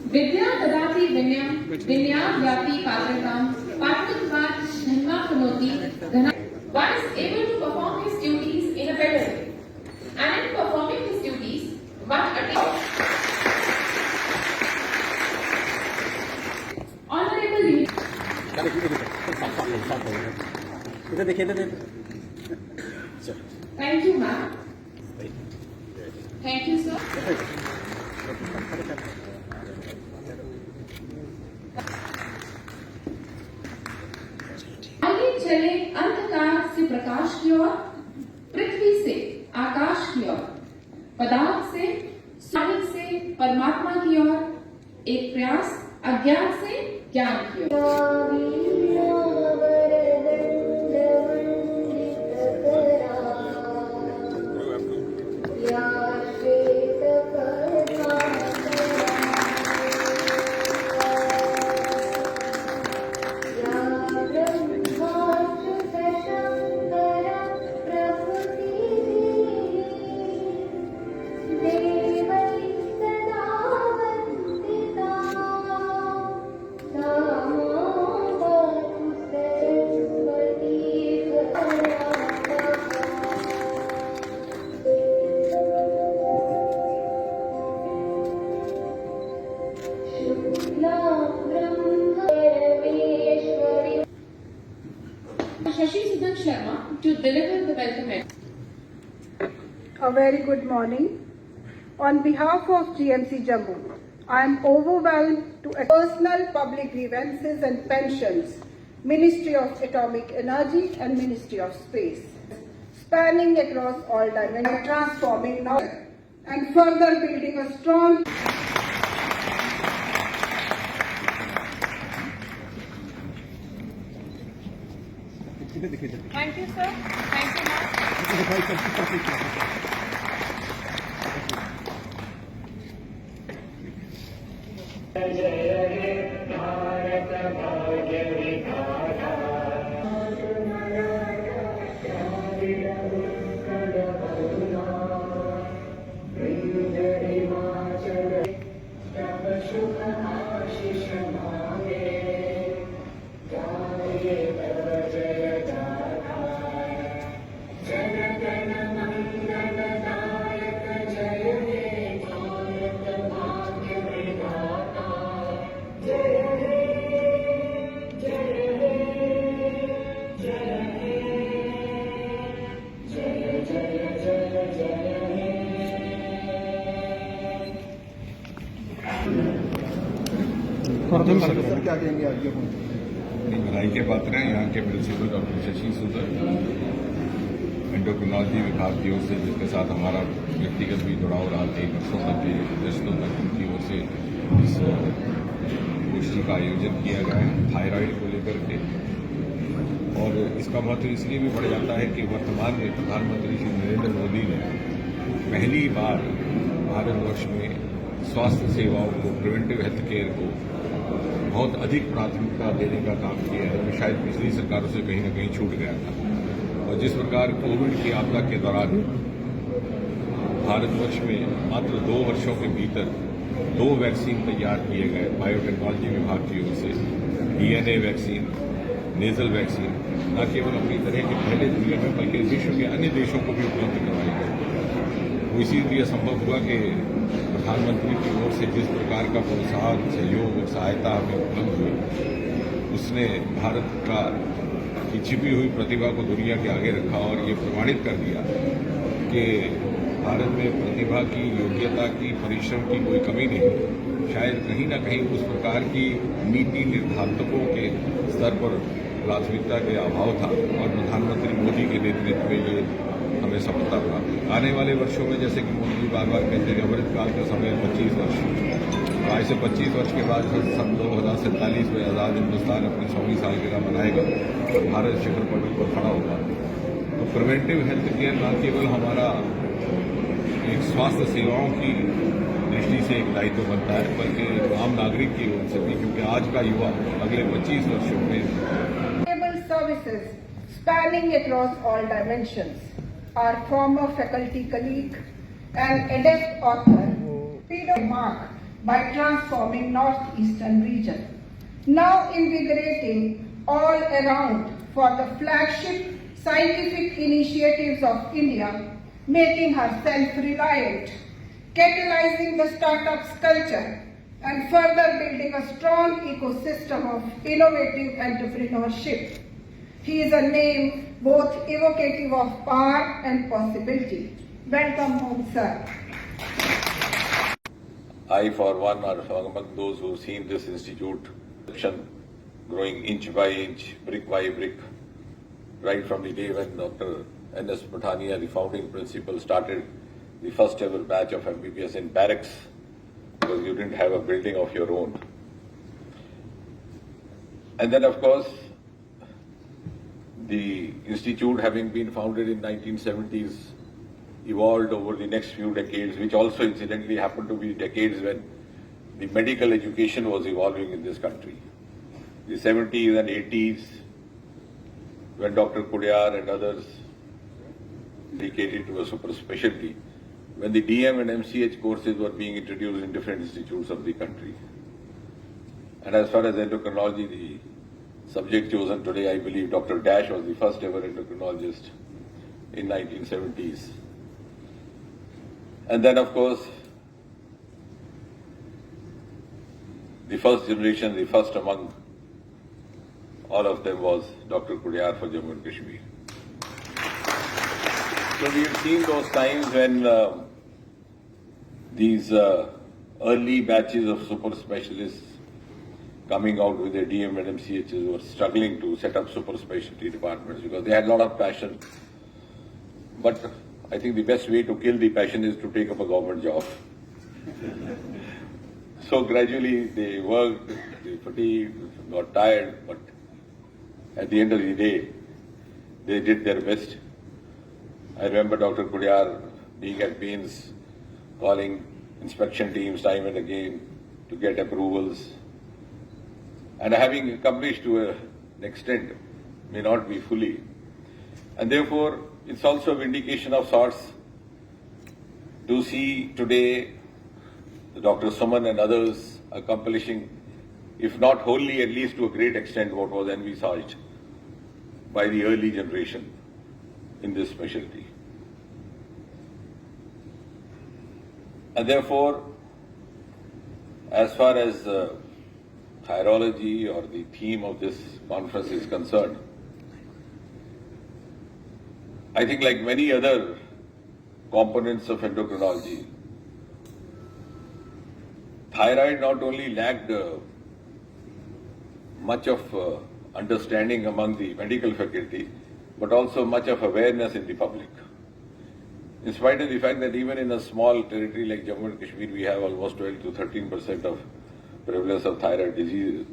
विद्या ददाति विनयं विनया व्यापी पात्रतां पात्रत्वात् धर्माप्नोति धनं. One is able to perform his duties in a better way, and in performing his duties, one attains. Honorable. Thank you, ma'am. Thank you, sir. आगे चले अंधकार से प्रकाश की ओर, पृथ्वी से आकाश की ओर, पदार्थ से साहित्य से परमात्मा की ओर, एक प्रयास अज्ञान से ज्ञान की ओर. To deliver the welcome address. A very good morning. On behalf of GMC Jammu, I am overwhelmed to personal public grievances and pensions, Ministry of Atomic Energy and Ministry of Space, spanning across all dimensions, transforming knowledge and further building a strong. Thank you, sir. Thank you, ma'am. Sir क्या कहेंगे आगे? बधाई के पात्र हैं यहाँ के principal doctor Shashi Sudar, endocrinology विभाग की ओर से, जिसके साथ हमारा व्यक्तिगत भी जुड़ाव रहा कई वर्षों तक, दशकों तक उनकी ओर से इस गोष्ठी का आयोजन किया गया है थायराइड को लेकर के। और इसका महत्व इसलिए भी बढ़ जाता है कि वर्तमान में प्रधानमंत्री श्री नरेंद्र मोदी ने पहली बार भारतवर्ष में स्वास्थ्य सेवाओं को, प्रिवेंटिव हेल्थ केयर को बहुत अधिक प्राथमिकता देने का काम किया है, जो शायद पिछली सरकारों से कहीं न कहीं छूट गया था। और जिस प्रकार कोविड की आपदा के दौरान भारतवर्ष में मात्र 2 वर्षों के भीतर 2 वैक्सीन तैयार किए गए बायोटेक्नोलॉजी विभाग की ओर से, DNA वैक्सीन, नेजल वैक्सीन, न केवल अपनी तरह के पहले दुनिया में बल्कि विश्व के अन्य देशों को भी उपलब्ध करवाई गई। वो इसीलिए संभव हुआ कि प्रधानमंत्री की ओर से जिस प्रकार का प्रोत्साहन, सहयोग और सहायता हमें उपलब्ध हुई, उसने भारत की छिपी हुई प्रतिभा को दुनिया के आगे रखा और ये प्रमाणित कर दिया कि भारत में प्रतिभा की, योग्यता की, परिश्रम की कोई कमी नहीं। शायद कहीं न कहीं उस प्रकार की नीति निर्धारकों के स्तर पर प्राथमिकता के अभाव था और प्रधानमंत्री मोदी के नेतृत्व में ये हमें सफलता प्राप्त हुई। आने वाले वर्षों में, जैसे कि मोदी जी बार बार कहते हैं, अमृतकाल का समय 25 वर्ष, आज से 25 वर्ष के बाद सन 2047 में आज़ाद हिंदुस्तान अपनी 100वीं सालगिरह मनाएगा और भारत शिखर पटल पर खड़ा होगा। तो प्रिवेंटिव हेल्थ केयर न केवल हमारा एक एक स्वास्थ्य सेवाओं की दृष्टि से एक दायित्व बनता है, बल्कि एक आम नागरिक की ओर से भी, क्योंकि आज का युवा अगले 25 वर्षों में services spanning across all dimensions. Our former faculty colleague and adept author, Peter Mark, by transforming northeastern region. Now invigorating all around for the flagship scientific initiatives of India, making her self-reliant, catalyzing the startups culture, and further building a strong ecosystem of innovative entrepreneurship. He is a name both evocative of power and possibility. Welcome home, sir. I, for one, are among those who have seen this institute growing inch by inch, brick by brick, right from the day when Dr. N.S. Pathania, the founding principal, started the first ever batch of MBBS in barracks, because you didn't have a building of your own. And then, of course, the institute, having been founded in 1970s, evolved over the next few decades, which also incidentally happened to be decades when the medical education was evolving in this country. The 70s and 80s, when Dr. Kudiyar and others dedicated to a super specialty, when the DM and MCH courses were being introduced in different institutes of the country. And as far as endocrinology, the subject chosen today, I believe Dr. Dash was the first ever endocrinologist in 1970s. And then, of course, the first generation, the first among all of them was Dr. Kudiyar for Jammu and Kashmir. So we have seen those times when these early batches of super specialists coming out with their DM and MCHs were struggling to set up super specialty departments because they had a lot of passion. But I think the best way to kill the passion is to take up a government job. So gradually they worked, they fatigued, got tired, but at the end of the day, they did their best. I remember Dr. Kudiyar being at pains, calling inspection teams time and again to get approvals. And having accomplished to an extent, may not be fully. And therefore, it's also a vindication of sorts to see today Dr. Suman and others accomplishing, if not wholly, at least to a great extent, what was envisaged by the early generation in this specialty. And therefore, as far as chirology or the theme of this conference is concerned, I think like many other components of endocrinology, thyroid not only lacked much of understanding among the medical faculty, but also much of awareness in the public. In spite of the fact that even in a small territory like Jammu and Kashmir, we have almost 12 to 13% of prevalence of thyroid disease,